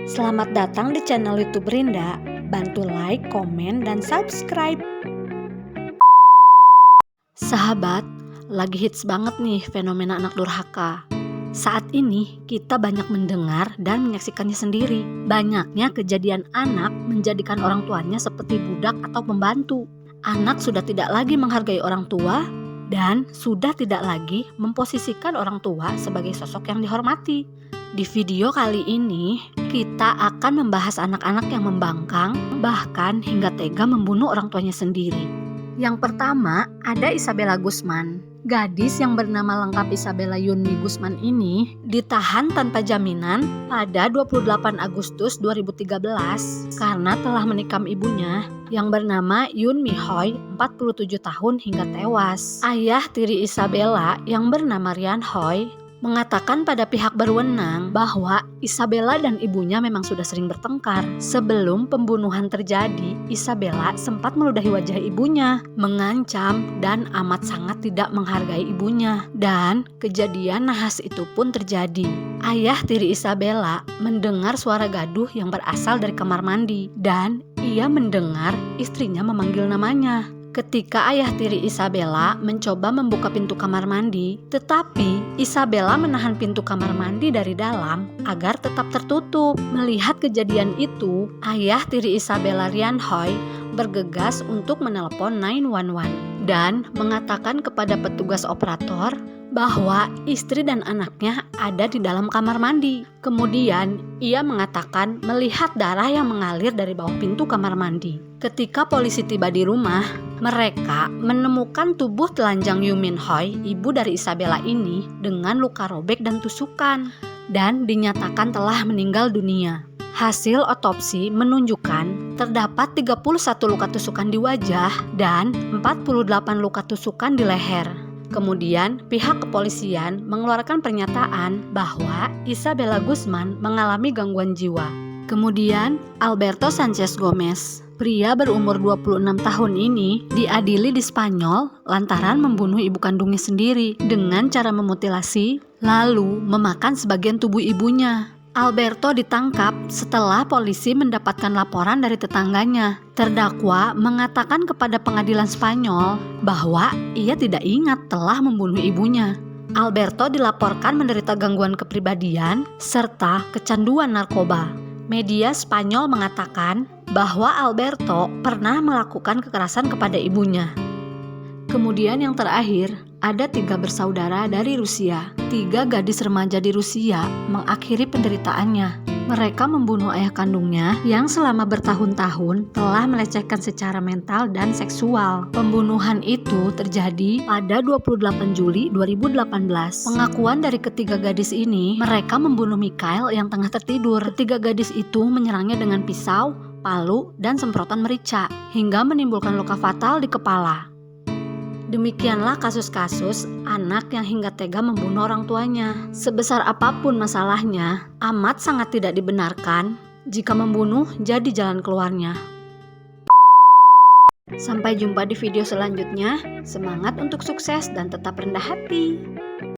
Selamat datang di channel YouTube Rinda. Bantu like, komen, dan subscribe. Sahabat, lagi hits banget nih fenomena anak durhaka. Saat ini kita banyak mendengar dan menyaksikannya sendiri. Banyaknya kejadian anak menjadikan orang tuanya seperti budak atau pembantu. Anak sudah tidak lagi menghargai orang tua dan sudah tidak lagi memposisikan orang tua sebagai sosok yang dihormati. Di video kali ini, kita akan membahas anak-anak yang membangkang, bahkan hingga tega membunuh orang tuanya sendiri. Yang pertama, ada Isabella Guzman. Gadis yang bernama lengkap Isabella Yunmi Guzman ini ditahan tanpa jaminan pada 28 Agustus 2013 karena telah menikam ibunya yang bernama Yunmi Hoy, 47 tahun hingga tewas. Ayah tiri Isabella yang bernama Rian Hoy mengatakan pada pihak berwenang bahwa Isabella dan ibunya memang sudah sering bertengkar. Sebelum pembunuhan terjadi, Isabella sempat meludahi wajah ibunya, mengancam dan amat sangat tidak menghargai ibunya. Dan kejadian nahas itu pun terjadi. Ayah tiri Isabella mendengar suara gaduh yang berasal dari kamar mandi dan ia mendengar istrinya memanggil namanya. Ketika ayah tiri Isabella mencoba membuka pintu kamar mandi, tetapi Isabella menahan pintu kamar mandi dari dalam agar tetap tertutup. Melihat kejadian itu, ayah tiri Isabella, Rian Hoy, bergegas untuk menelpon 911 dan mengatakan kepada petugas operator bahwa istri dan anaknya ada di dalam kamar mandi. Kemudian ia mengatakan melihat darah yang mengalir dari bawah pintu kamar mandi. Ketika polisi tiba di rumah, mereka menemukan tubuh telanjang Yumin Hoy, ibu dari Isabella ini, dengan luka robek dan tusukan, dan dinyatakan telah meninggal dunia. Hasil otopsi menunjukkan terdapat 31 luka tusukan di wajah dan 48 luka tusukan di leher. Kemudian pihak kepolisian mengeluarkan pernyataan bahwa Isabella Guzman mengalami gangguan jiwa. Kemudian Alberto Sanchez Gomez, pria berumur 26 tahun ini diadili di Spanyol lantaran membunuh ibu kandungnya sendiri dengan cara memutilasi lalu memakan sebagian tubuh ibunya. Alberto ditangkap setelah polisi mendapatkan laporan dari tetangganya. Terdakwa mengatakan kepada pengadilan Spanyol bahwa ia tidak ingat telah membunuh ibunya. Alberto dilaporkan menderita gangguan kepribadian serta kecanduan narkoba. Media Spanyol mengatakan bahwa Alberto pernah melakukan kekerasan kepada ibunya. Kemudian yang terakhir, ada 3 bersaudara dari Rusia. 3 gadis remaja di Rusia mengakhiri penderitaannya. Mereka membunuh ayah kandungnya yang selama bertahun-tahun telah melecehkan secara mental dan seksual. Pembunuhan itu terjadi pada 28 Juli 2018. Pengakuan dari ketiga gadis ini, mereka membunuh Mikhail yang tengah tertidur. Ketiga gadis itu menyerangnya dengan pisau, palu, dan semprotan merica hingga menimbulkan luka fatal di kepala. Demikianlah kasus-kasus anak yang hingga tega membunuh orang tuanya. Sebesar apapun masalahnya, amat sangat tidak dibenarkan jika membunuh jadi jalan keluarnya. Sampai jumpa di video selanjutnya. Semangat untuk sukses dan tetap rendah hati.